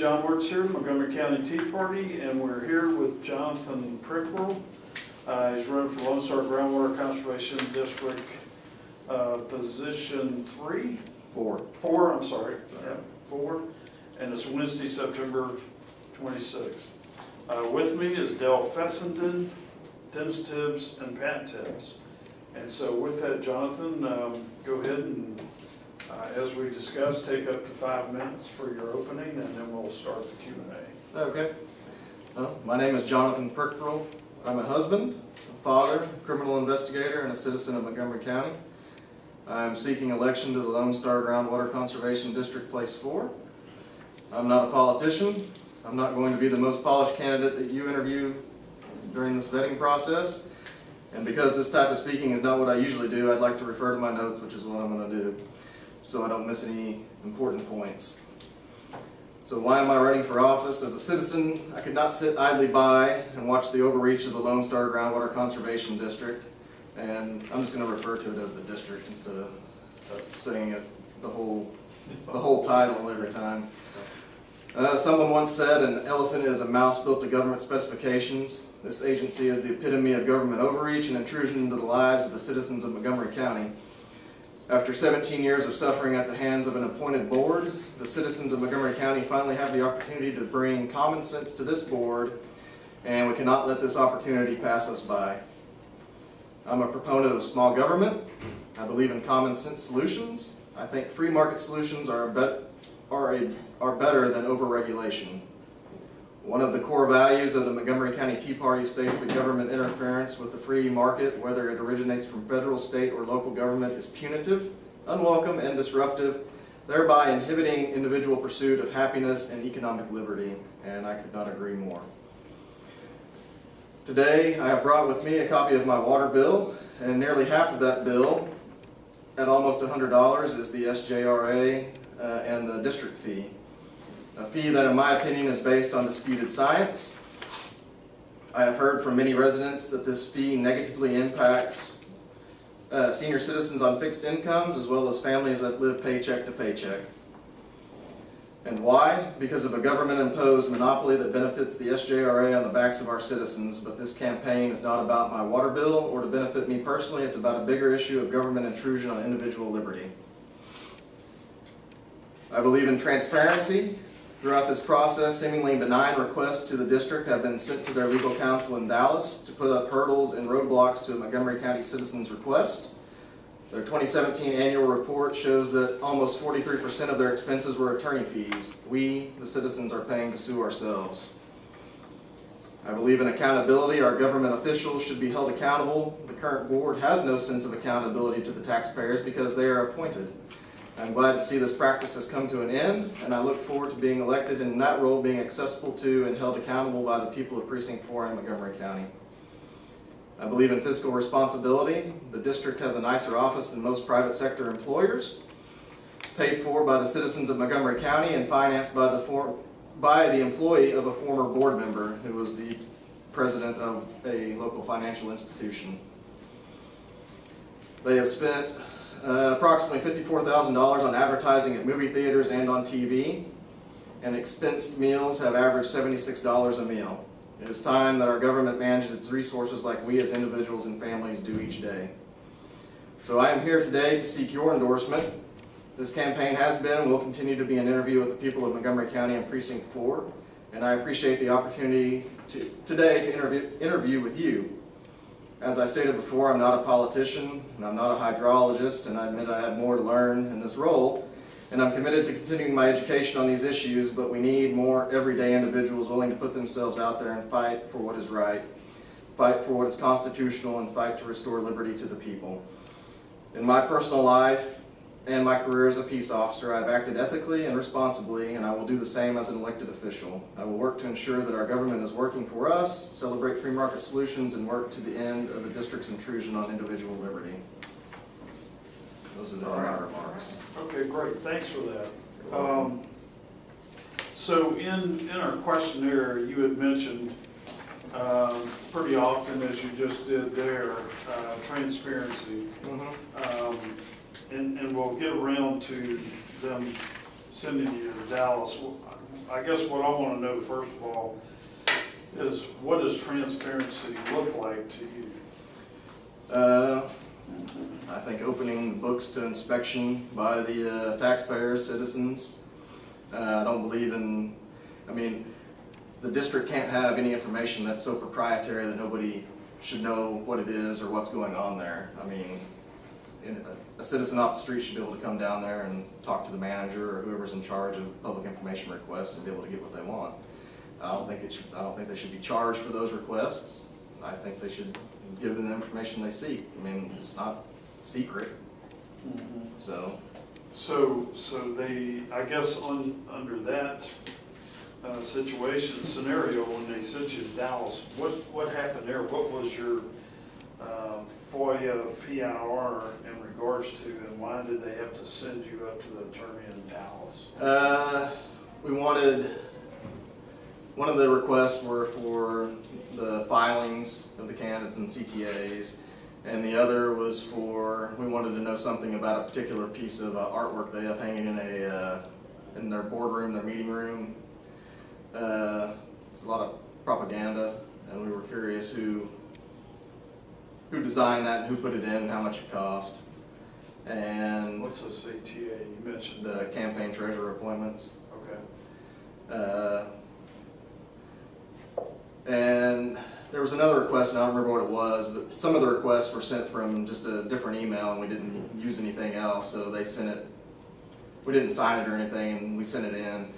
John Works here, Montgomery County Tea Party, and we're here with Jonathan Prykryl. He's running for Lone Star Groundwater Conservation District, position 4, I'm sorry. Yeah, 4, and it's Wednesday, September 26th. With me is Dale Fessenden, Dennis Tibbs, and Pat Tibbs. And so with that, Jonathan, go ahead and, as we discussed, take up to 5 minutes for your opening, and then we'll start the Q&A. Okay. My name is Jonathan Prykryl. I'm a husband, a father, criminal investigator, and a citizen of Montgomery County. I'm seeking election to the Lone Star Groundwater Conservation District, Place 4. I'm not a politician. I'm not going to be the most polished candidate that you interview during this vetting process. And because this type of speaking is not what I usually do, I'd like to refer to my notes, which is what I'm going to do, so I don't miss any important points. So why am I running for office? As a citizen, I could not sit idly by and watch the overreach of the Lone Star Groundwater Conservation District. And I'm just going to refer to it as the district instead of saying it the whole title every time. Someone once said an elephant is a mouse built to government specifications. This agency is the epitome of government overreach and intrusion into the lives of the citizens of Montgomery County. After 17 years of suffering at the hands of an appointed board, the citizens of Montgomery County finally have the opportunity to bring common sense to this board, and we cannot let this opportunity pass us by. I'm a proponent of small government. I believe in common sense solutions. I think free market solutions are better than overregulation. One of the core values of the Montgomery County Tea Party states that government interference with the free market, whether it originates from federal, state, or local government, is punitive, unwelcome, and disruptive, thereby inhibiting individual pursuit of happiness and economic liberty, and I could not agree more. Today, I have brought with me a copy of my water bill, and nearly half of that bill, at almost $100, is the SJRA and the district fee. A fee that, in my opinion, is based on disputed science. I have heard from many residents that this fee negatively impacts senior citizens on fixed incomes, as well as families that live paycheck to paycheck. And why? Because of a government-imposed monopoly that benefits the SJRA on the backs of our citizens. But this campaign is not about my water bill or to benefit me personally. It's about a bigger issue of government intrusion on individual liberty. I believe in transparency. Throughout this process, seemingly benign requests to the district have been sent to their legal counsel in Dallas to put up hurdles and roadblocks to a Montgomery County citizen's request. Their 2017 annual report shows that almost 43% of their expenses were attorney fees. We, the citizens, are paying to sue ourselves. I believe in accountability. Our government officials should be held accountable. The current board has no sense of accountability to the taxpayers because they are appointed. I'm glad to see this practice has come to an end, and I look forward to being elected and in that role being accessible to and held accountable by the people of Precinct 4 in Montgomery County. I believe in fiscal responsibility. The district has a nicer office than most private sector employers, paid for by the citizens of Montgomery County and financed by the employee of a former board member who was the president of a local financial institution. They have spent approximately $54,000 on advertising at movie theaters and on TV, and expensed meals have averaged $76 a meal. It is time that our government manages its resources like we as individuals and families do each day. So I am here today to seek your endorsement. This campaign has been and will continue to be an interview with the people of Montgomery County and Precinct 4, and I appreciate the opportunity today to interview with you. As I stated before, I'm not a politician, and I'm not a hydrologist, and I admit I have more to learn in this role, and I'm committed to continuing my education on these issues, but we need more everyday individuals willing to put themselves out there and fight for what is right, fight for what is constitutional, and fight to restore liberty to the people. In my personal life and my career as a peace officer, I've acted ethically and responsibly, and I will do the same as an elected official. I will work to ensure that our government is working for us, celebrate free market solutions, and work to the end of the district's intrusion on individual liberty. Those are my remarks. Okay, great. Thanks for that. So in our questionnaire, you had mentioned pretty often, as you just did there, transparency. And we'll get around to them sending you to Dallas. I guess what I want to know first of all is what does transparency look like to you? I think opening the books to inspection by the taxpayers, citizens. I don't believe in, I mean, the district can't have any information that's so proprietary that nobody should know what it is or what's going on there. I mean, a citizen off the street should be able to come down there and talk to the manager or whoever's in charge of public information requests and be able to get what they want. I don't think they should be charged for those requests. I think they should give them the information they seek. I mean, it's not secret. Mm-hmm. So they, I guess under that scenario, when they sent you to Dallas, what happened there? What was your FOIA PIR in regards to, and why did they have to send you up to the attorney in Dallas? One of the requests were for the filings of the candidates and CTAs, and the other was we wanted to know something about a particular piece of artwork they have hanging in their boardroom, their meeting room. It's a lot of propaganda, and we were curious who designed that and who put it in and how much it cost. And What's a CTA? You mentioned the campaign treasurer appointments. Okay. And there was another request, and I don't remember what it was, but some of the requests were sent from just a different email, and we didn't use anything else, so they sent it. We didn't sign it or anything, and we sent it in,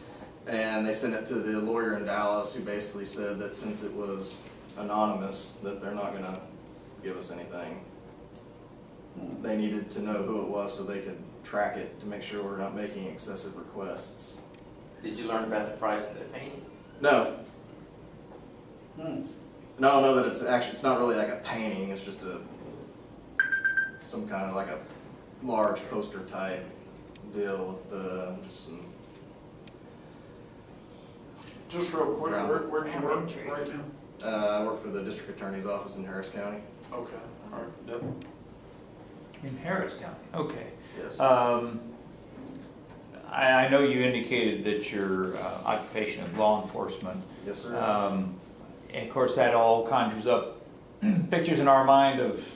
and they sent it to the lawyer in Dallas, who basically said that since it was anonymous, that they're not going to give us anything. They needed to know who it was so they could track it to make sure we're not making excessive requests. Did you learn about the price of the painting? No. And I don't know that it's not really like a painting, it's just some kind of like a large poster type deal with just some. Just real quick, where do you work right now? I work for the district attorney's office in Harris County. Okay, all right, yep. In Harris County, okay. Yes. I know you indicated that your occupation is law enforcement. Yes, sir. And of course, that all conjures up pictures in our mind of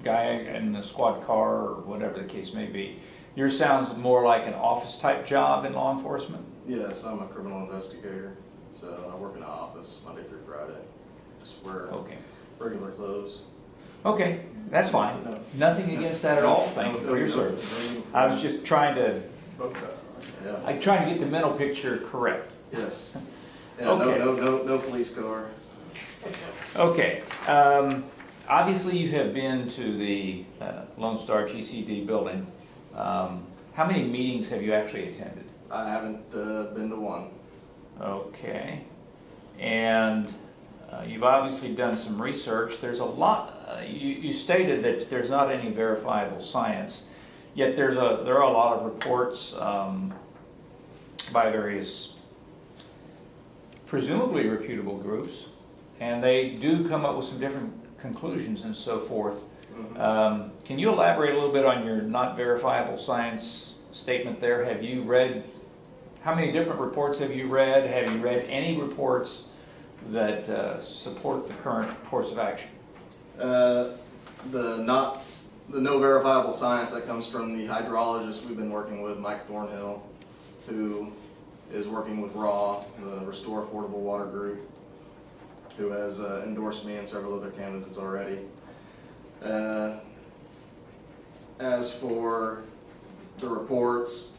guy in a squad car or whatever the case may be. Yours sounds more like an office type job in law enforcement? Yes, I'm a criminal investigator, so I work in the office Monday through Friday. Just wear regular clothes. Okay, that's fine. No. Nothing against that at all. Thank you for your service. I was just trying to get the mental picture correct. Yes. Yeah, Okay. No police car. Okay. Obviously, you have been to the Lone Star GCD building. How many meetings have you actually attended? I haven't been to one. Okay. And you've obviously done some research. There's a lot. You stated that there's not any verifiable science, yet there are a lot of reports by various presumably reputable groups, and they do come up with some different conclusions and so forth. Mm-hmm. Can you elaborate a little bit on your not verifiable science statement there? Have you read, how many different reports have you read? Have you read any reports that support the current course of action? The no verifiable science that comes from the hydrologist we've been working with, Mike Thornhill, who is working with RAW, the Restore Affordable Water Group, who has endorsed me and several other candidates already. As for the reports,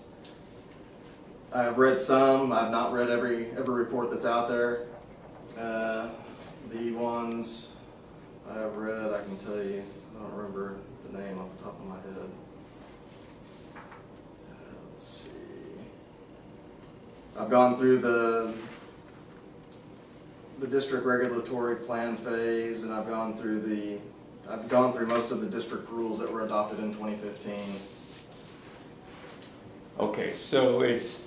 I've read some. I've not read every report that's out there. The ones I've read, I can tell you, I don't remember the name off the top of my head. Let's see. I've gone through the district regulatory plan phase, and I've gone through most of the district rules that were adopted in 2015. Okay, so it's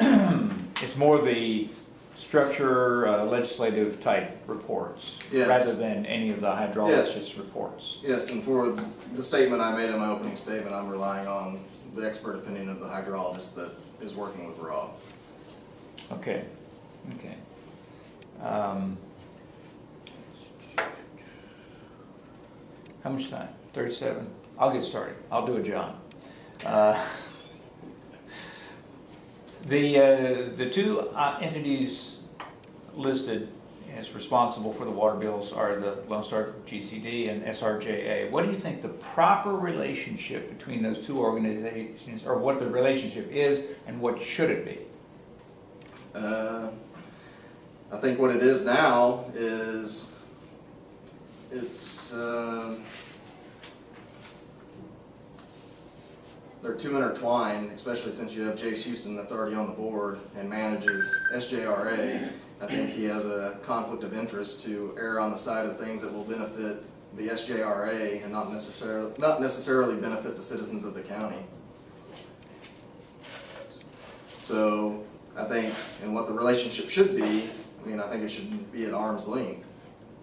it's more the structure legislative type reports, Yes. rather than any of the hydrologist reports. Yes, and for the statement I made in my opening statement, I'm relying on the expert opinion of the hydrologist that is working with RAW. Okay. Okay. How much time? 37? I'll get started. I'll do it, John. The two entities listed as responsible for the water bills are the Lone Star GCD and SRJA. What do you think the proper relationship between those two organizations, or what the relationship is, and what should it be? I think what it is now is they're too intertwined, especially since you have Jace Houston that's already on the board and manages SJRA. I think he has a conflict of interest to err on the side of things that will benefit the SJRA and not necessarily benefit the citizens of the county. So I think, and what the relationship should be, I mean, I think it should be at arm's length.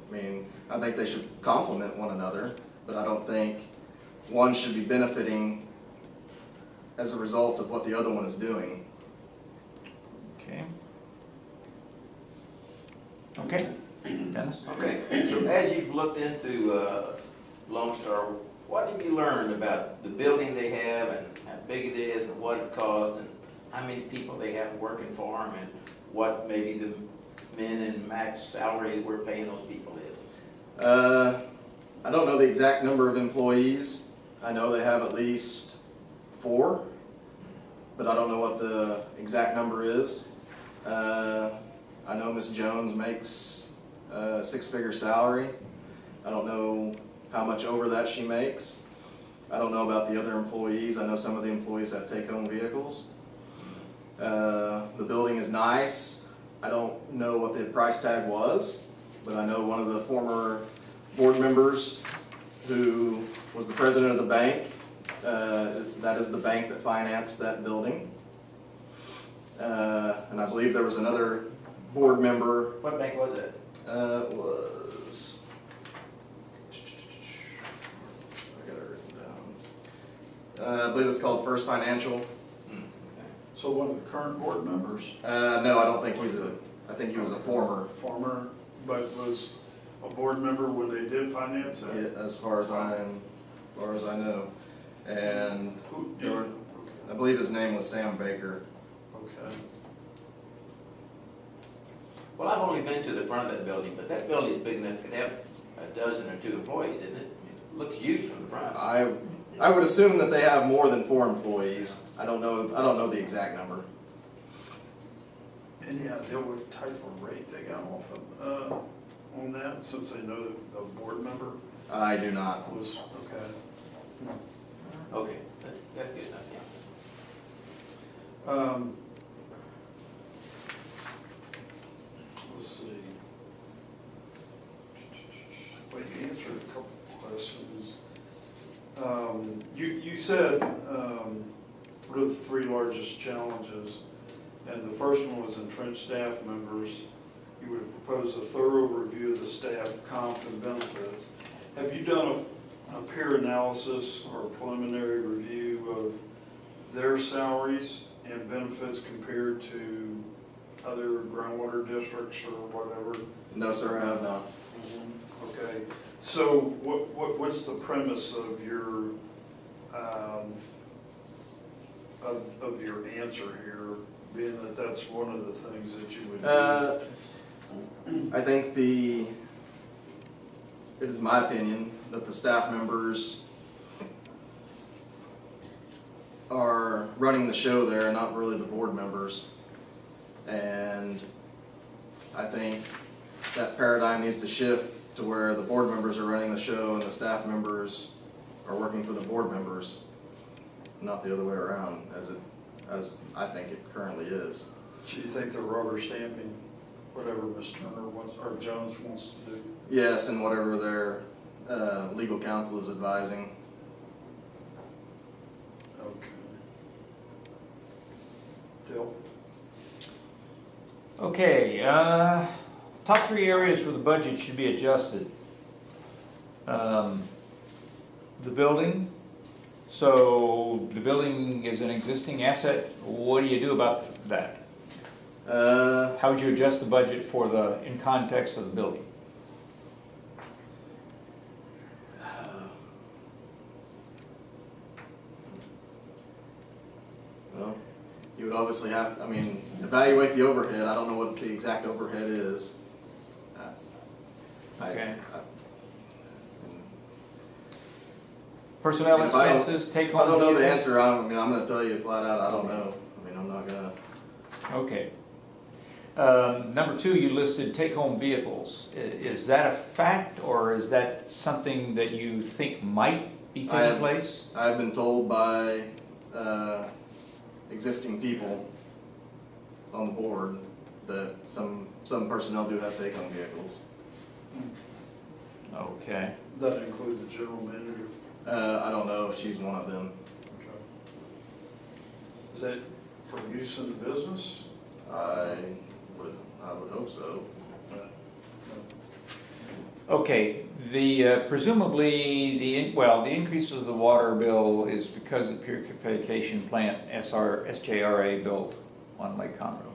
I mean, I think they should complement one another, but I don't think one should be benefiting as a result of what the other one is doing. Okay. Okay, Dennis? Okay, so as you've looked into Lone Star, what have you learned about the building they have and how big it is and what it costs and how many people they have working for them and what maybe the min and max salary we're paying those people is? I don't know the exact number of employees. I know they have at least 4, but I don't know what the exact number is. I know Ms. Jones makes a 6-figure salary. I don't know how much over that she makes. I don't know about the other employees. I know some of the employees have take-home vehicles. The building is nice. I don't know what the price tag was, but I know one of the former board members who was the president of the bank, that is the bank that financed that building. And I believe there was another board member. What bank was it? Was, I got it written down. I believe it's called First Financial. So one of the current board members, No, I don't think I think he was a former. former, but was a board member when they did finance it? Yeah, as far as I know. And Who, there were, I believe his name was Sam Baker. okay. Well, I've only been to the front of that building, but that building is big enough to have a dozen or 2 employees, isn't it? It looks huge from the front. I would assume that they have more than 4 employees. I don't know the exact number. Any idea what type of rate they got off of, on that, since they know that the board member I do not. was, okay. Okay, that's good enough, yeah. Let's see. Well, you answered a couple of questions. You said, what are the 3 largest challenges? And the first one was entrenched staff members. You would have proposed a thorough review of the staff comp and benefits. Have you done a peer analysis or a preliminary review of their salaries and benefits compared to other groundwater districts or whatever? No, sir, I have not. Okay, so what's the premise of your of your answer here, being that that's one of the things that you would do? I think it is my opinion that the staff members are running the show there and not really the board members. And I think that paradigm needs to shift to where the board members are running the show and the staff members are working for the board members, not the other way around as I think it currently is. Do you think they're rubber stamping whatever Ms. Turner wants, or Jones wants to do? Yes, and whatever their legal counsel is advising. Okay. Dale? Okay, top 3 areas where the budget should be adjusted. The building. So the building is an existing asset. What do you do about that? How would you adjust the budget for in context of the building? Well, you would obviously have, evaluate the overhead. I don't know what the exact overhead is. Okay. Personnel If I don't- expenses, take If home. I don't know the vehicles? answer, I'm gonna tell you flat out, I don't know. I'm not gonna. Okay. Number 2, you listed take-home vehicles. Is that a fact, or is that something that you think might be taking place? I've been told by existing people on the board that some personnel do have take-home vehicles. Okay. That include the general manager? I don't know if she's one of them. Okay. Is that for use in the business? I would hope so. Okay, presumably, the increase of the water bill is because of the purification plant SJRA built on Lake Conroe.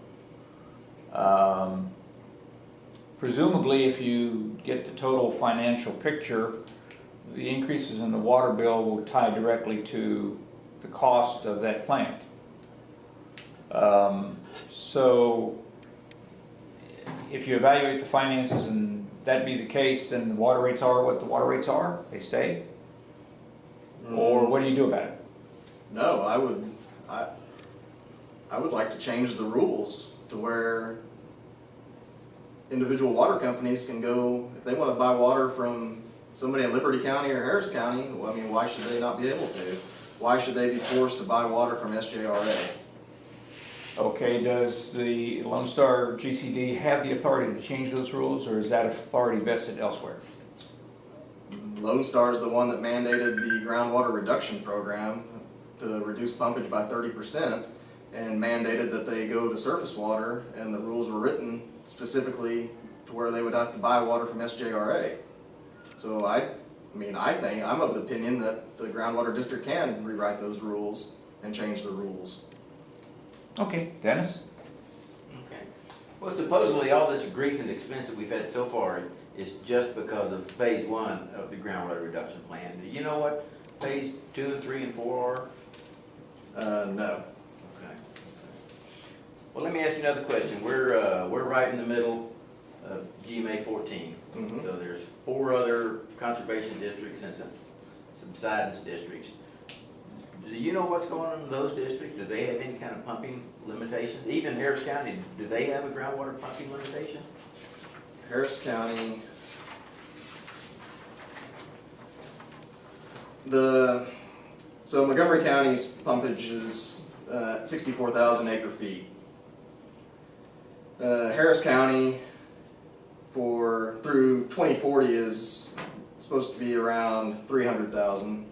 Presumably, if you get the total financial picture, the increases in the water bill will tie directly to the cost of that plant. So, if you evaluate the finances and that be the case, then the water rates are what the water rates are, they stay? Or what do you do about it? No, I would like to change the rules to where individual water companies can go, if they want to buy water from somebody in Liberty County or Harris County, why should they not be able to? Why should they be forced to buy water from SJRA? Okay, does the Lone Star GCD have the authority to change those rules, or is that authority vested elsewhere? Lone Star is the one that mandated the groundwater reduction program to reduce pumpage by 30% and mandated that they go to surface water, and the rules were written specifically to where they would have to buy water from SJRA. So I'm of the opinion that the groundwater district can rewrite those rules and change the rules. Okay, Dennis? Okay. Well, supposedly all this grief and expense that we've had so far is just because of phase 1 of the groundwater reduction plan. Do you know what phase 2 and 3 and 4 are? No. Okay. Well, let me ask you another question. We're right in the middle of GMA 14. Mhm. So there's 4 other conservation districts and some subsidence districts. Do you know what's going on in those districts? Do they have any kind of pumping limitations? Even Harris County, do they have a groundwater pumping limitation? Harris County, so Montgomery County's pumpage is 64,000 acre feet. Harris County through 2040 is supposed to be around 300,000,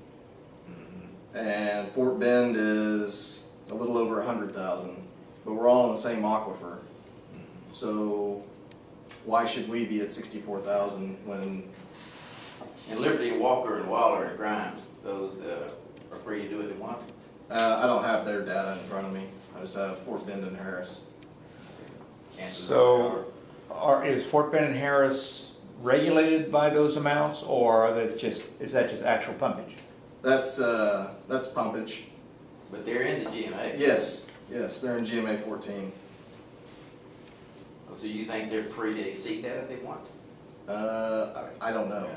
and Fort Bend is a little over 100,000, but we're all in the same aquifer. So why should we be at 64,000 when? And Liberty, Walker, and Waller, and Grimes, those are free to do what they want? I don't have their data in front of me. I just have Fort Bend and Harris. So, is Fort Bend and Harris regulated by those amounts, or is that just actual pumpage? That's pumpage. But they're in the GMA. Yes, they're in GMA 14. So you think they're free to exceed that if they want? I don't know.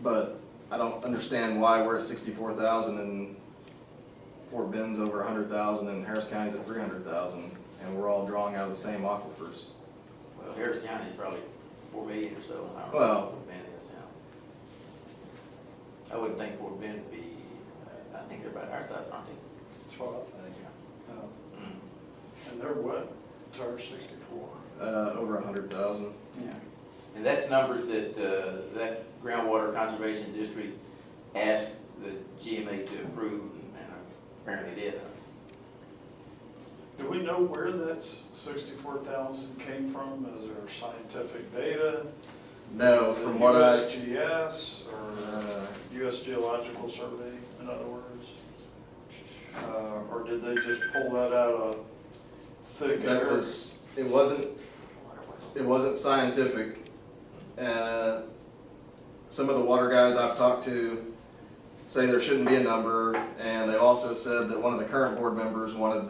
But I don't understand why we're at 64,000 and Fort Bend's over 100,000 and Harris County's at 300,000, and we're all drawing out of the same aquifers. Well, Harris County is probably 4 million or so. I don't know Well, what Fort Bend is now. I wouldn't think Fort Bend would be, I think they're about our size, aren't they? That's what I think. Mm. And they're what? Tar 64? Over 100,000. Yeah. And that's numbers that, that groundwater conservation district asked the GMA to approve, and apparently did. Do we know where that 64,000 came from? Is there scientific data? No, Is it from what I, USGS or US Geological Survey, in other words? Or did they just pull that out of thick That air? it wasn't scientific. Some of the water guys I've talked to say there shouldn't be a number, and they also said that one of the current board members wanted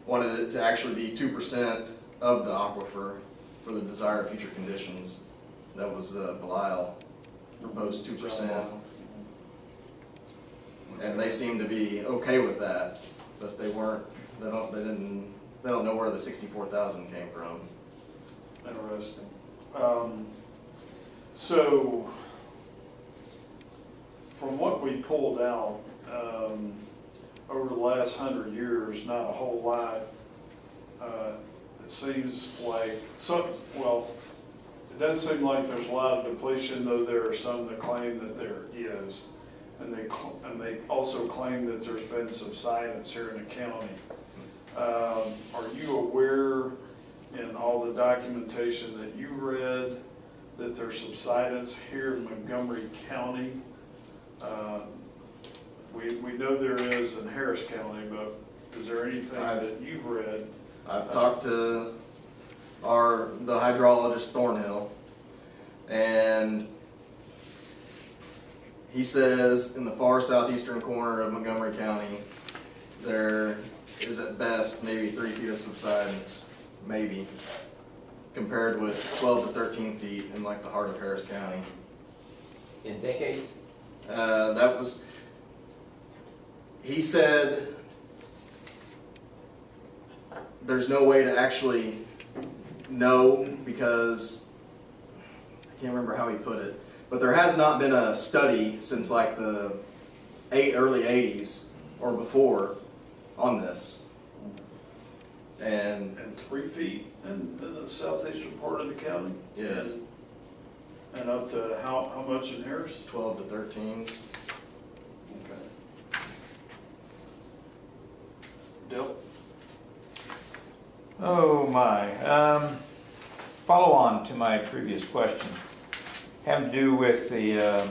it to actually be 2% of the aquifer for the desired future conditions. That was Belial proposed 2%, and they seem to be okay with that, but they weren't. They don't know where the 64,000 came from. Interesting. So, from what we pulled out, over the last 100 years, not a whole lot. It seems like, it doesn't seem like there's a lot of depletion, though there are some that claim that there is. And they also claim that there's been subsidence here in the county. Are you aware in all the documentation that you read that there's subsidence here in Montgomery County? We know there is in Harris County, but is there anything that you've read? I've talked to the hydrologist Thornhill, and he says in the far southeastern corner of Montgomery County, there is at best maybe 3 feet of subsidence, maybe, compared with 12 to 13 feet in like the heart of Harris County. In decades? He said there's no way to actually know because, I can't remember how he put it, but there has not been a study since like the early 80s or before on this. And 3 feet in the southeastern part of the county? yes, And up to how much in Harris? 12 to 13. Okay. Dale? Oh my. Follow on to my previous question. Having to do with the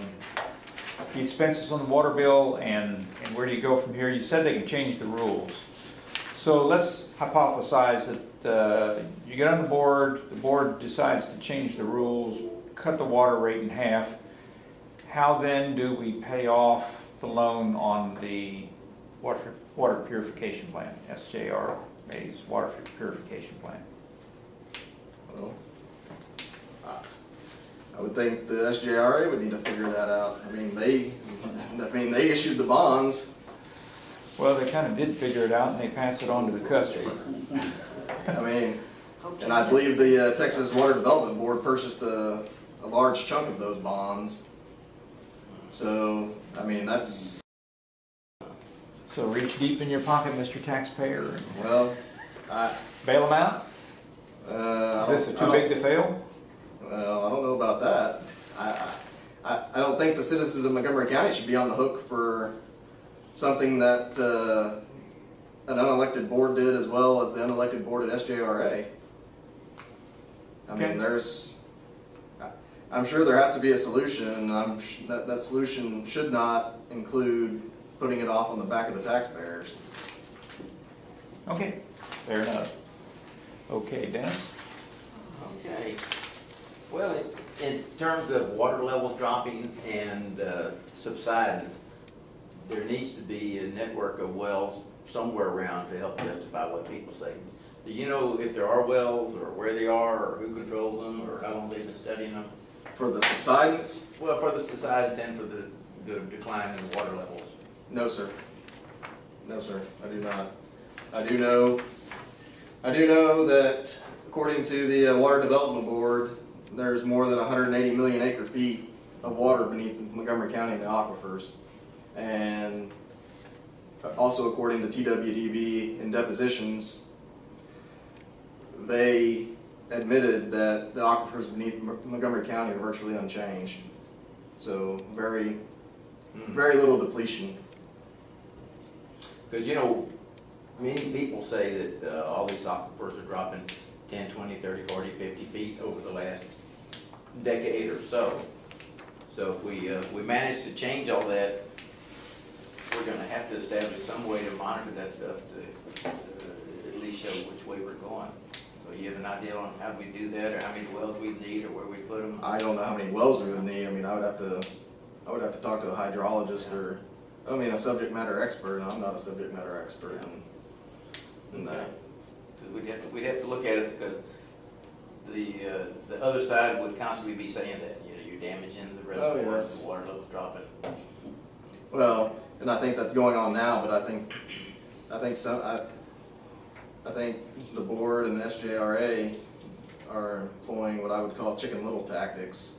expenses on the water bill and where do you go from here? You said they can change the rules. So let's hypothesize that you get on the board decides to change the rules, cut the water rate in half. How then do we pay off the loan on the water purification plant, SJRA's water purification plant? Well, I would think the SJRA would need to figure that out. I mean, they issued the bonds. Well, they kind of did figure it out and they passed it on to the customer. I mean, and I believe the Texas Water Development Board purchased a large chunk of those bonds. So, I mean, that's, So reach deep in your pocket, Mr. Taxpayer, and well, bail them out? Is this too big to fail? Well, I don't know about that. I don't think the citizens of Montgomery County should be on the hook for something that an unelected board did as well as the unelected board at SJRA. I mean, I'm sure there has to be a solution. That solution should not include putting it off on the back of the taxpayers. Okay, fair enough. Okay, Dennis? Okay. Well, in terms of water levels dropping and subsidence, there needs to be a network of wells somewhere around to help justify what people say. Do you know if there are wells, or where they are, or who controls them, or how long they've been studying them? For the subsidence? Well, for the subsidence and for the decline in the water levels. No, sir. No, sir. I do not. I do know that according to the Water Development Board, there's more than 180 million acre feet of water beneath Montgomery County in the aquifers. And also according to TWDB in depositions, they admitted that the aquifers beneath Montgomery County are virtually unchanged. So very little depletion. Because, you know, many people say that all these aquifers are dropping 10, 20, 30, 40, 50 feet over the last decade or so. So if we manage to change all that, we're going to have to establish some way to monitor that stuff to least show which way we're going. So you have an idea on how we do that, or how many wells we need, or where we put them? I don't know how many wells we would need. I mean, I would have to talk to a hydrologist or, a subject matter expert, and I'm not a subject matter expert in that. Because we'd have to look at it, because the other side would constantly be saying that, you're damaging the reservoirs, yes. the water level's dropping. Well, and I think that's going on now, but I think the board and the SJRA are employing what I would call Chicken Little tactics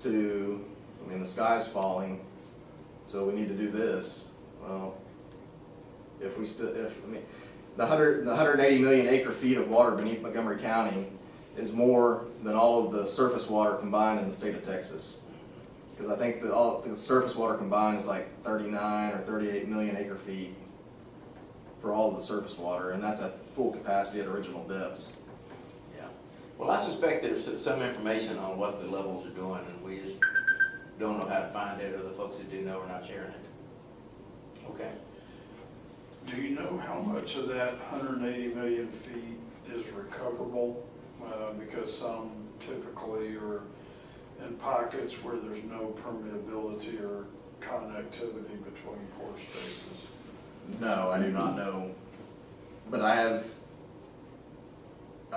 to, the sky's falling, so we need to do this. Well, the 180 million acre feet of water beneath Montgomery County is more than all of the surface water combined in the state of Texas. Because I think the surface water combined is like 39 or 38 million acre feet for all of the surface water, and that's at full capacity at original depths. Yeah. Well, I suspect there's some information on what the levels are doing, and we just don't know how to find it, or the folks that do know are not sharing it. Okay. Do you know how much of that 180 million feet is recoverable? Because some typically are in pockets where there's no permeability or connectivity between pore spaces. No, I do not know. But I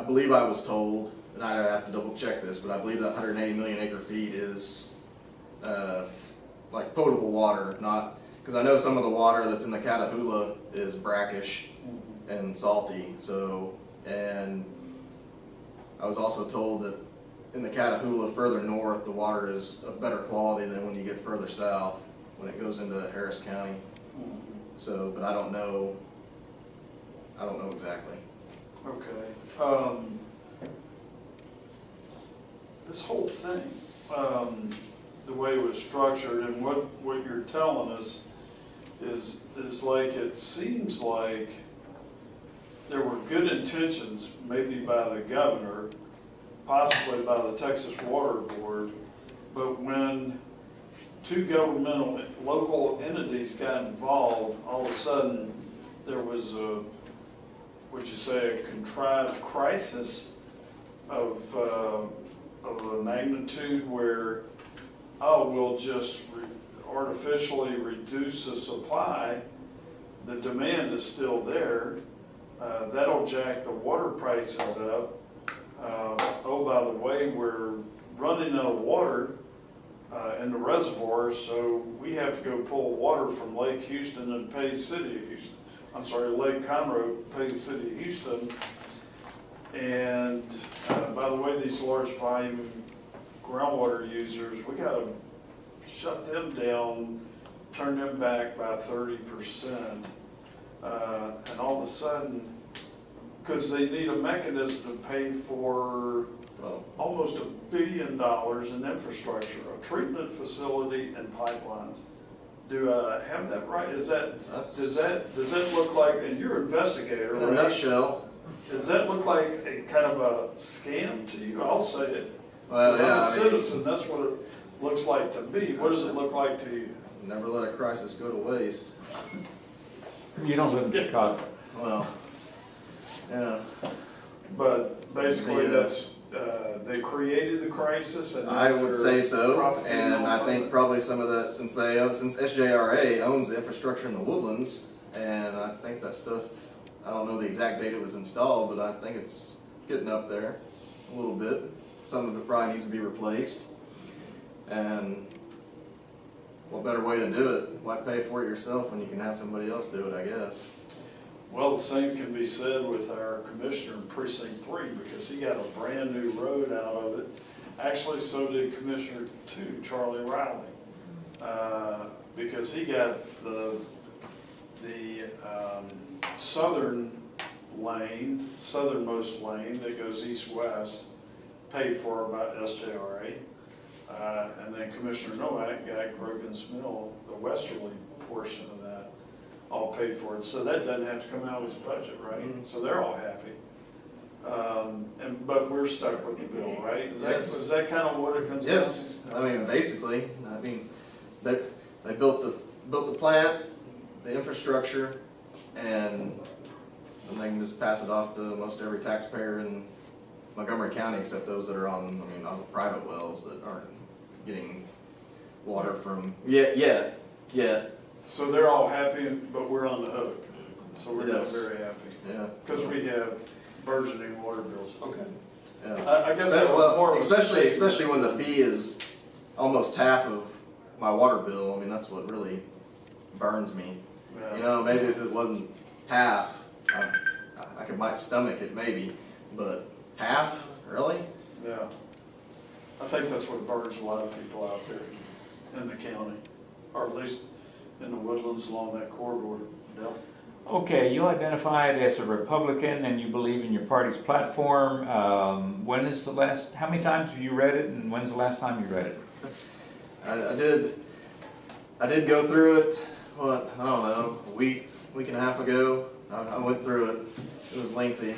believe I was told, and I have to double check this, but I believe that 180 million acre feet is like potable water, not, because I know some of the water that's in the Catahoula is brackish and salty, so, and I was also told that in the Catahoula further north, the water is of better quality than when you get further south, when it goes into Harris County. So, but I don't know exactly. Okay. This whole thing, the way it was structured and what you're telling us is like, it seems like there were good intentions, maybe by the governor, possibly by the Texas Water Board, but when two governmental local entities got involved, all of a sudden there was a contrived crisis of a magnitude where, we'll just artificially reduce the supply. The demand is still there. That'll jack the water prices up. By the way, we're running out of water in the reservoirs, so we have to go pull water from Lake Houston and pay the city of Houston. I'm sorry, Lake Conroe, pay the city of Houston. And by the way, these large volume groundwater users, we got to shut them down, turn them back by 30%. And all of a sudden, because they need a mechanism to pay for almost $1 billion in infrastructure, a treatment facility and pipelines. Do I have that right? Does that look like, and you're an investigator, In a right? nutshell. Does that look like a kind of a scam to you? I'll say it. Well, As yeah, I'm a citizen, that's what it looks like to me. What does it look like to you? Never let a crisis go to waste. You don't live in Chicago. Well, yeah. But basically, that's, they created the crisis, and I would say so, profiting and off I of think it. probably some of that, since SJRA owns the infrastructure in the woodlands, and I think that stuff, I don't know the exact date it was installed, but I think it's getting up there a little bit. Some of it probably needs to be replaced, and what better way to do it? Why pay for it yourself when you can have somebody else do it, I guess. Well, the same can be said with our commissioner in precinct 3, because he got a brand new road out of it. Actually, so did Commissioner 2, Charlie Riley, because he got the southernmost lane that goes east-west, paid for by SJRA. And then Commissioner Nowak got Grogan's Mill, the westerly portion of that, all paid for it. So that doesn't have to come out of his budget, right? Mhm. So they're all happy. But we're stuck with the bill, right? Is that kind of what it comes down to? Yes, I mean, basically, they built the plant, the infrastructure, and and they can just pass it off to most every taxpayer in Montgomery County, except those that are on private wells that aren't getting water from, yet. So they're all happy, but we're on the hook. So we're not Yes. very happy, Yeah. because we have burgeoning water bills. Okay. Yeah. I guess that was Well, more of a. especially when the fee is almost half of my water bill. I mean, that's what really burns me. Yeah. You know, maybe if it wasn't half, I might stomach it maybe, but half, really? Yeah. I think that's what burns a lot of people out there in the county, or at least in the woodlands along that corridor. Del? Okay, you identified as a Republican and you believe in your party's platform. When is the last, how many times have you read it and when's the last time you read it? I did go through it, I don't know, a week and a half ago. I went through it. It was lengthy.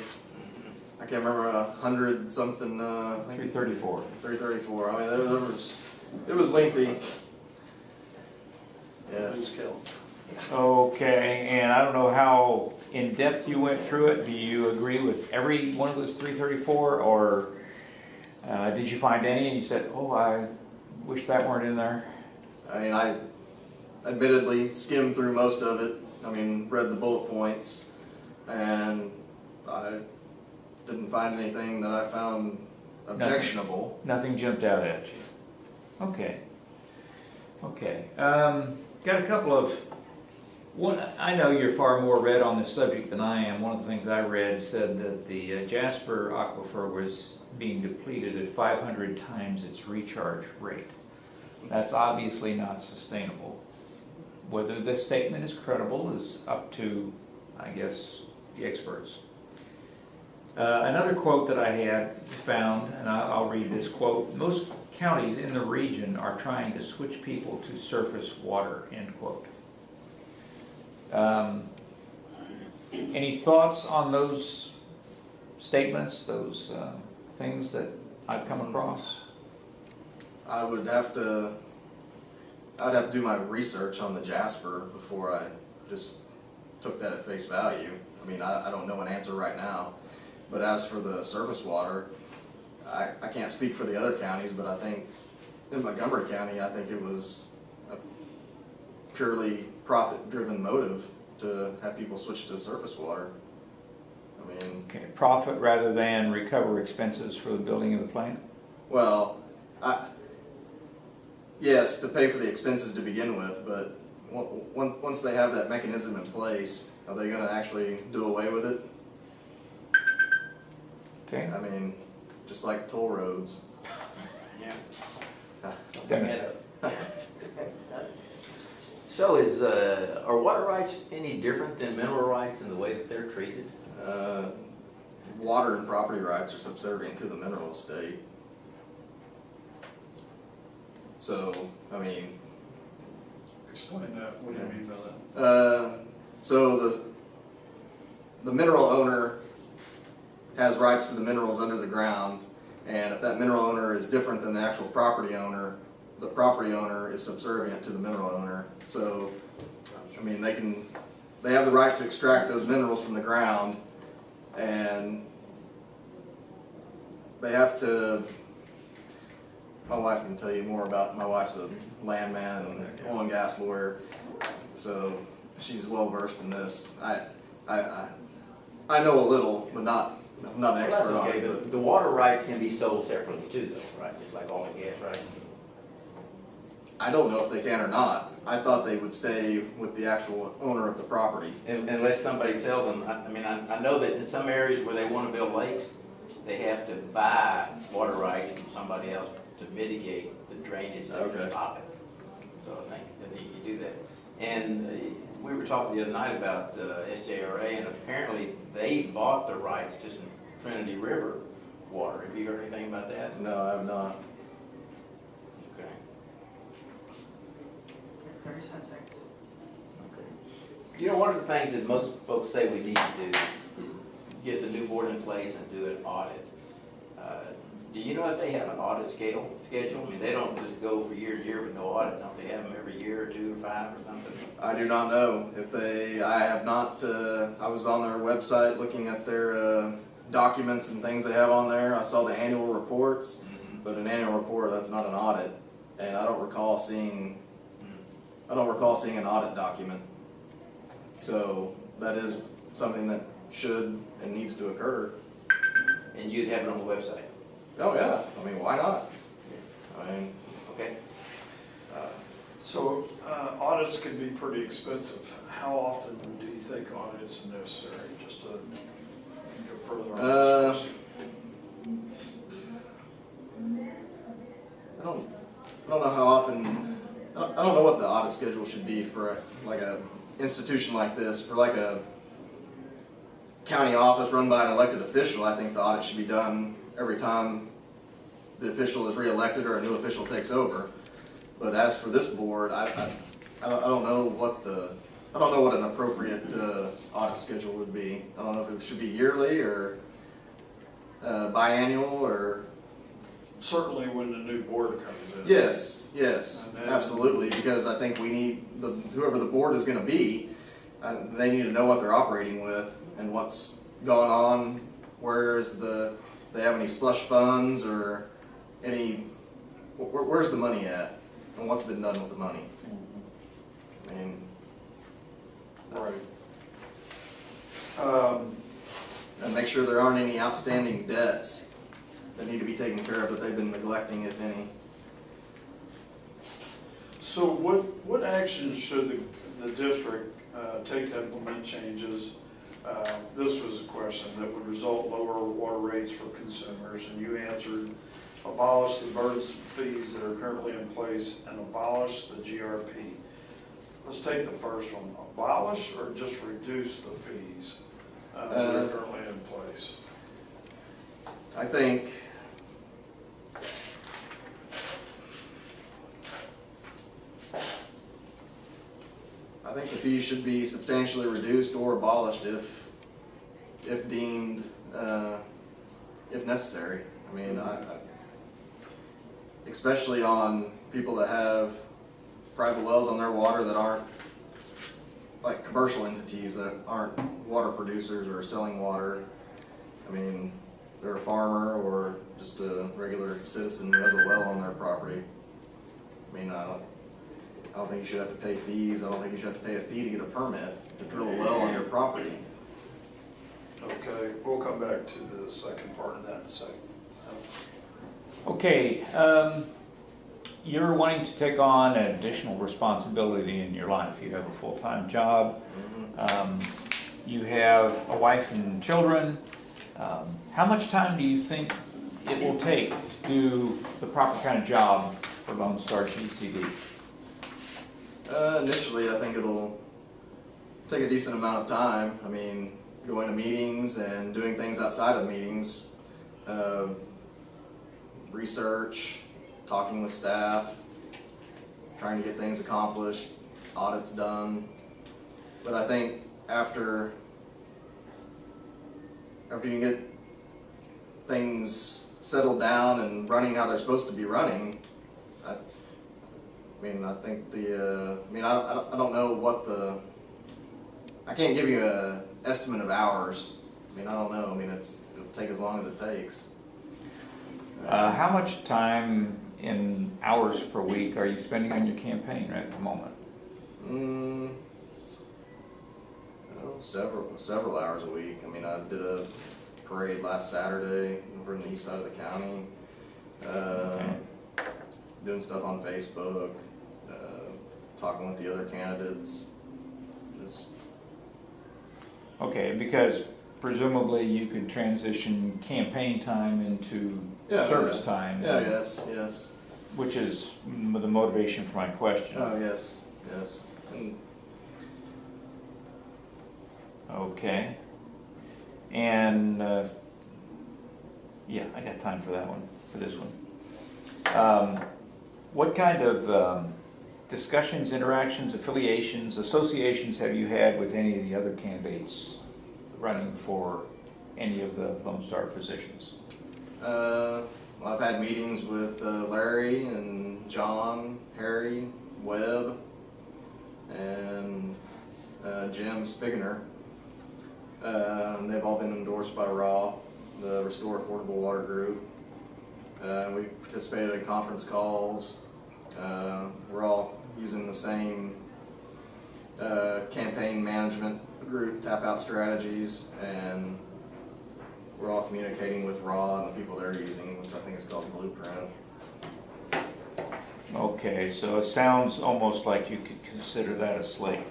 I can't remember, 100 something, I think 334. 334. I mean, it was lengthy. Yes. Okay, and I don't know how in-depth you went through it. Do you agree with every one of those 334, or did you find any and you said, oh, I wish that weren't in there? I mean, I admittedly skimmed through most of it. I mean, read the bullet points, and I didn't find anything that I found objectionable. Nothing jumped out at you. Okay. Okay. Got a couple of. One, I know you're far more read on this subject than I am. One of the things I read said that the Jasper aquifer was being depleted at 500 times its recharge rate. That's obviously not sustainable. Whether this statement is credible is up to, I guess, the experts. Another quote that I had found, and I'll read this quote: most counties in the region are trying to switch people to surface water, end quote. Any thoughts on those statements, those things that I've come across? I'd have to do my research on the Jasper before I just took that at face value. I mean, I don't know an answer right now. But as for the surface water, I can't speak for the other counties, but I think in Montgomery County, I think it was a purely profit-driven motive to have people switch to surface water. I mean, Okay, profit rather than recover expenses for the building of the plant? well, yes, to pay for the expenses to begin with, but once they have that mechanism in place, are they going to actually do away with it? Okay. I mean, just like toll roads. Yeah. Dennis. So are water rights any different than mineral rights in the way that they're treated? Water and property rights are subservient to the mineral estate. So, I mean, Explain that. What do you mean by that? so the mineral owner has rights to the minerals under the ground, and if that mineral owner is different than the actual property owner, the property owner is subservient to the mineral owner. So, I mean, they have the right to extract those minerals from the ground, and they have to, my wife can tell you more about, my wife's a landman and oil and gas lawyer, so she's well versed in this. I know a little, but not an expert Well, on that's okay, it. but the water rights can be sold separately too, though, right? Just like oil and gas rights. I don't know if they can or not. I thought they would stay with the actual owner of the property. Unless somebody sells them. I mean, I know that in some areas where they want to build lakes, they have to buy water rights from somebody else to mitigate the drainage that Okay. would stop it. So I think you do that. And we were talking the other night about SJRA, and apparently they bought the rights to some Trinity River water. Have you heard anything about that? No, I have not. Okay. 37 seconds. Okay. You know, one of the things that most folks say we need to do is get the new board in place and do an audit. Do you know if they have an audit schedule? I mean, they don't just go for year to year with no audit, don't they have them every year or 2 or 5 or something? I do not know if I have not, I was on their website looking at their documents and things they have on there. I saw the annual reports, but an annual report, that's not an audit. And I don't recall seeing an audit document. So that is something that should and needs to occur. And you'd have it on the website? Oh yeah, I mean, why not? I mean, Okay. So audits can be pretty expensive. How often do you think audits are necessary, just to go further on this question? I don't know how often, I don't know what the audit schedule should be for like a institution like this. For like a county office run by an elected official, I think the audit should be done every time the official is reelected or a new official takes over. But as for this board, I don't know what an appropriate audit schedule would be. I don't know if it should be yearly or biannual or. Certainly when the new board comes in. Yes, And then- absolutely, because I think we need, whoever the board is gonna be, they need to know what they're operating with and what's going on, they have any slush funds or where's the money at and what's been done with the money. I mean, Right. and make sure there aren't any outstanding debts that need to be taken care of that they've been neglecting, if any. So what actions should the district take to implement changes? This was a question that would result in lower water rates for consumers, and you answered abolish the burdensome fees that are currently in place and abolish the GRP. Let's take the first one. Abolish or just reduce the fees that are currently in place? I think the fees should be substantially reduced or abolished if deemed, if necessary. I mean, especially on people that have private wells on their water that aren't like commercial entities that aren't water producers or selling water. I mean, they're a farmer or just a regular citizen who has a well on their property. I mean, I don't think you should have to pay fees. I don't think you should have to pay a fee to get a permit to drill a well on your property. Okay, we'll come back to the second part of that in a second. Okay, you're wanting to take on an additional responsibility in your life. You have a full-time job. You have a wife and children. How much time do you think it will take to do the proper kind of job for Lone Star GCD? Initially, I think it'll take a decent amount of time. I mean, going to meetings and doing things outside of meetings, research, talking with staff, trying to get things accomplished, audits done. But I think after you get things settled down and running how they're supposed to be running, I think I don't know I can't give you an estimate of hours. I mean, I don't know. I mean, it'll take as long as it takes. How much time in hours per week are you spending on your campaign right at the moment? Several hours a week. I mean, I did a parade last Saturday over in the east side of the county. Doing stuff on Facebook, talking with the other candidates. Okay, because presumably you could transition campaign time into service time. Yes. Which is the motivation for my question. Oh, yes. Okay. And, yeah, I got time for that one, for this one. What kind of discussions, interactions, affiliations, associations have you had with any of the other candidates running for any of the Lone Star positions? I've had meetings with Larry and John, Harry, Webb, and Jim Spigner. They've all been endorsed by RAW, the Restore Affordable Water Group. We participated in conference calls. We're all using the same campaign management group, tap out strategies, and we're all communicating with RAW and the people they're using, which I think is called Blueprint. Okay, so it sounds almost like you could consider that a slate.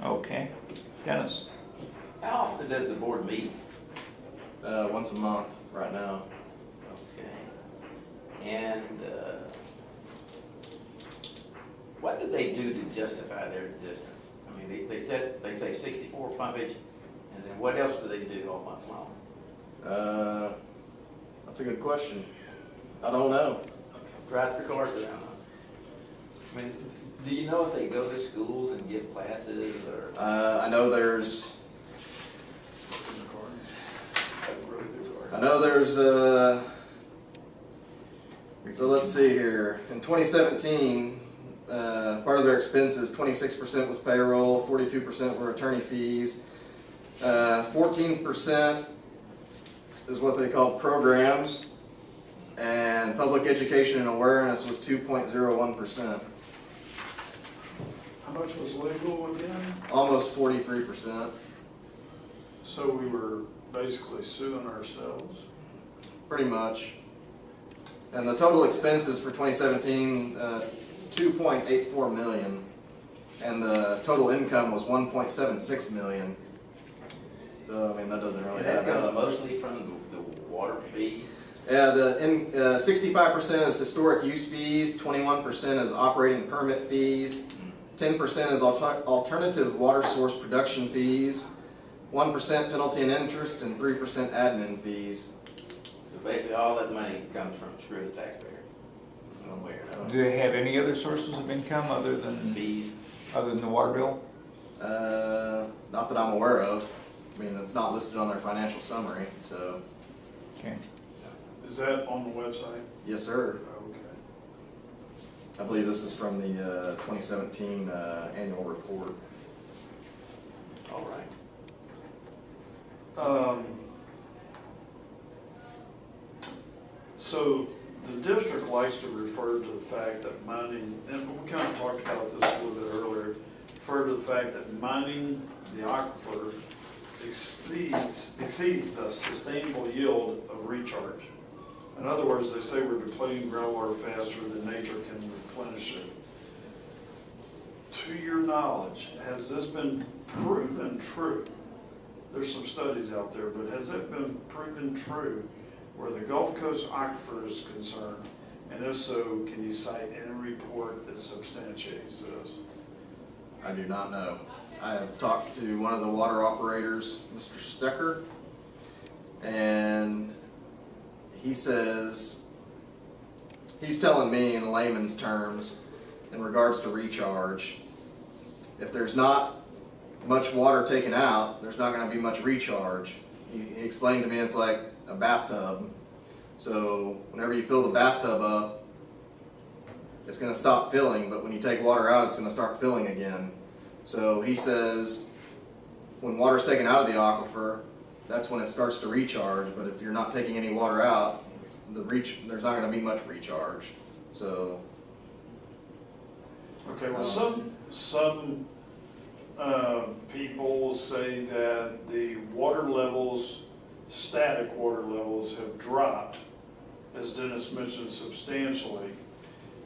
Okay, Dennis? How often does the board meet? Once a month right now. Okay. And what do they do to justify their existence? I mean, they say 64 pumpage, and then what else do they do all month long? That's a good question. I don't know. Drive their cars around. I mean, do you know if they go to schools and give classes or? I know there's so let's see here. In 2017, part of their expenses, 26% was payroll, 42% were attorney fees, 14% is what they call programs, and public education and awareness was 2.01%. How much was legal again? Almost 43%. So we were basically suing ourselves. Pretty much. And the total expenses for 2017, 2.84 million. And the total income was 1.76 million. So, I mean, that doesn't really And that add comes up. mostly from the water fee. Yeah, 65% is historic use fees, 21% is operating permit fees, 10% is alternative water source production fees, 1% penalty and interest, and 3% admin fees. So basically, all that money comes from screw the taxpayer, one way or another. Do they have any other sources of income other than Fees. the water bill? Not that I'm aware of. I mean, it's not listed on their financial summary, so. Okay. Is that on the website? Yes, sir. Okay. I believe this is from the 2017 annual report. All right. So the district likes to refer to the fact that mining, and we kind of talked about this a little bit earlier, refer to the fact that mining the aquifer exceeds the sustainable yield of recharge. In other words, they say we're depleting groundwater faster than nature can replenish it. To your knowledge, has this been proven true? There's some studies out there, but has it been proven true where the Gulf Coast aquifer is concerned? And if so, can you cite any report that substantiates this? I do not know. I have talked to one of the water operators, Mr. Stecker, and he says, he's telling me in layman's terms, in regards to recharge, if there's not much water taken out, there's not going to be much recharge. He explained to me it's like a bathtub. So whenever you fill the bathtub up, it's going to stop filling, but when you take water out, it's going to start filling again. So he says when water's taken out of the aquifer, that's when it starts to recharge, but if you're not taking any water out, there's not going to be much recharge. So Okay, well, some people say that the water levels, static water levels, have dropped, as Dennis mentioned, substantially.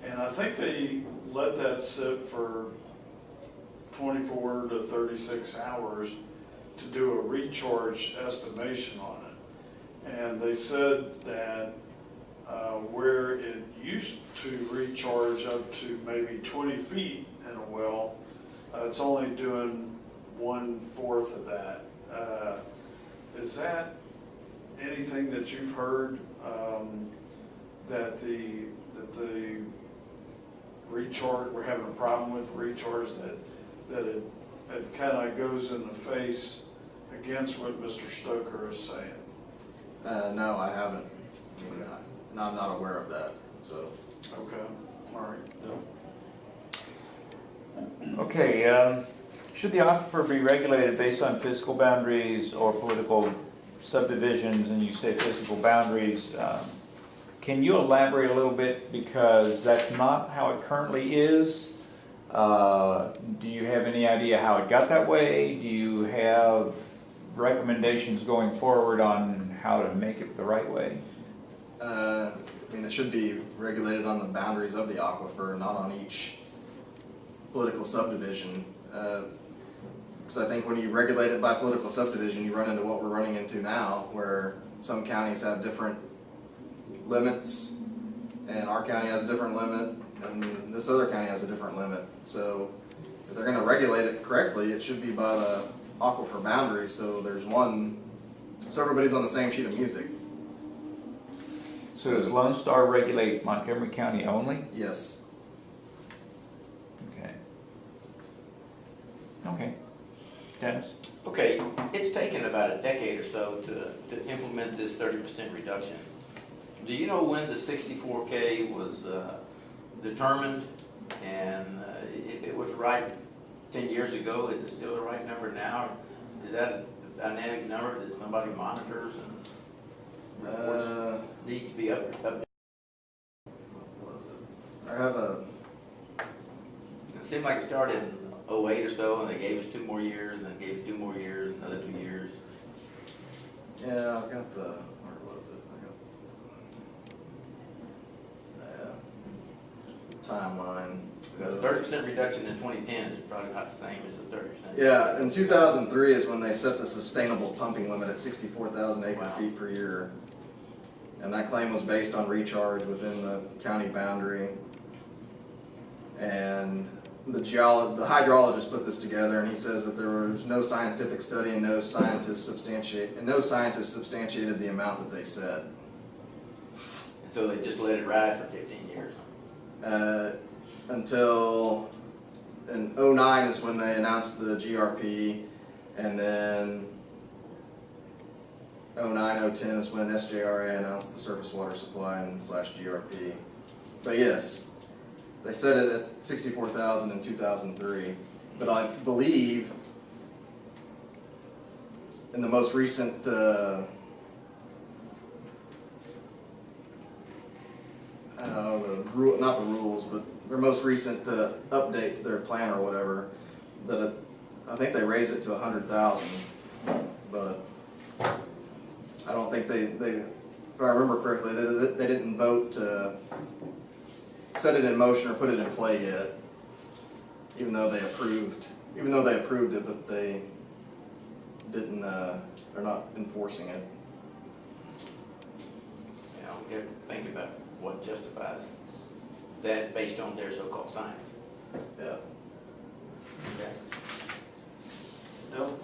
And I think they let that sit for 24 to 36 hours to do a recharge estimation on it. And they said that where it used to recharge up to maybe 20 feet in a well, it's only doing 1/4 of that. Is that anything that you've heard, that the recharge, we're having a problem with recharge, that it kind of goes in the face against what Mr. Stoker is saying? no, I haven't. I'm not aware of that. So Okay, all right. Yeah. Okay, should the aquifer be regulated based on physical boundaries or political subdivisions? And you say physical boundaries. Can you elaborate a little bit, because that's not how it currently is? Do you have any idea how it got that way? Do you have recommendations going forward on how to make it the right way? I mean, it should be regulated on the boundaries of the aquifer, not on each political subdivision. Because I think when you regulate it by political subdivision, you run into what we're running into now, where some counties have different limits, and our county has a different limit, and this other county has a different limit. So if they're going to regulate it correctly, it should be by the aquifer boundaries, so there's one, so everybody's on the same sheet of music. So does Lone Star regulate Montgomery County only? Yes. Okay. Okay. Dennis? Okay, it's taken about a decade or so to implement this 30% reduction. Do you know when the 64K was determined? And if it was right 10 years ago, is it still the right number now? Is that a dynamic number that somebody monitors and reports needs to be up? What was it? I have a. It seemed like it started in 08 or so, and they gave us 2 more years, and then gave us 2 more years, another 2 years. Yeah, I've got the. Where was it? I got. Timeline. Because 30% reduction in 2010 is probably not the same as the 30%. Yeah, in 2003 is when they set the sustainable pumping limit at 64,000 acre feet per year. And that claim was based on recharge within the county boundary. And the hydrologist put this together, and he says that there was no scientific study and no scientists substantiated the amount that they said. And so they just let it ride for 15 years. Until in 09 is when they announced the GRP, and then 09, 010 is when SJRA announced the surface water supply and /GRP. But yes, they set it at 64,000 in 2003. But I believe in the most recent not the rules, but their most recent update to their plan or whatever, that I think they raised it to 100,000, but I don't think they if I remember correctly, they didn't vote to set it in motion or put it in play yet, even though they approved it, but they didn't, they're not enforcing it. You know, we have to think about what justifies that based on their so-called science. Yeah. Okay. No?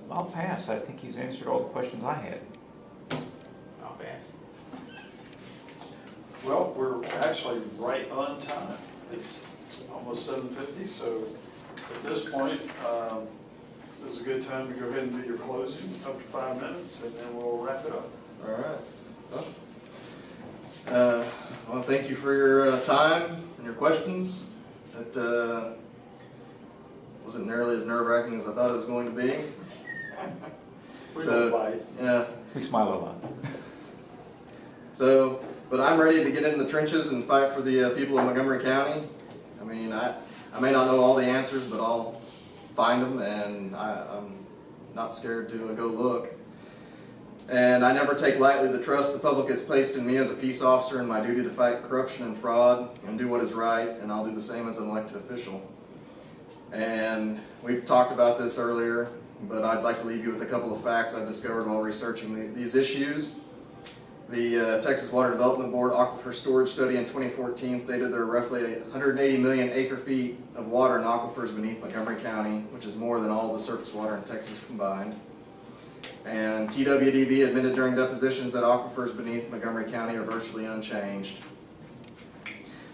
I'll pass. I think he's answered all the questions I had. I'll pass. Well, we're actually right on time. It's almost 7:50, so at this point, this is a good time to go ahead and do your closing, up to 5 minutes, and then we'll wrap it up. All right. Well, thank you for your time and your questions. It wasn't nearly as nerve-wracking as I thought it was going to be. We So, don't bite. yeah. We smile a lot. So, but I'm ready to get into the trenches and fight for the people of Montgomery County. I mean, I may not know all the answers, but I'll find them, and I'm not scared to go look. And I never take lightly the trust the public has placed in me as a peace officer and my duty to fight corruption and fraud and do what is right, and I'll do the same as an elected official. And we've talked about this earlier, but I'd like to leave you with a couple of facts I've discovered while researching these issues. The Texas Water Development Board Aquifer Storage Study in 2014 stated there are roughly 180 million acre feet of water in aquifers beneath Montgomery County, which is more than all the surface water in Texas combined. And TWDB admitted during depositions that aquifers beneath Montgomery County are virtually unchanged.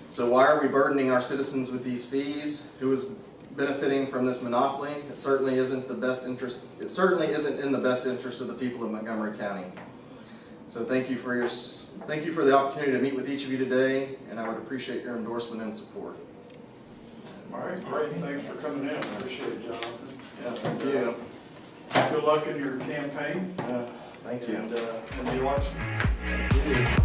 So why are we burdening our citizens with these fees? Who is benefiting from this monopoly? It certainly isn't in the best interest of the people of Montgomery County. So thank you for the opportunity to meet with each of you today, and I would appreciate your endorsement and support. All right, great, thanks for coming in, appreciate it, Jonathan. Yeah, thank you. Good luck in your campaign Thank you. and in the election. Thank you.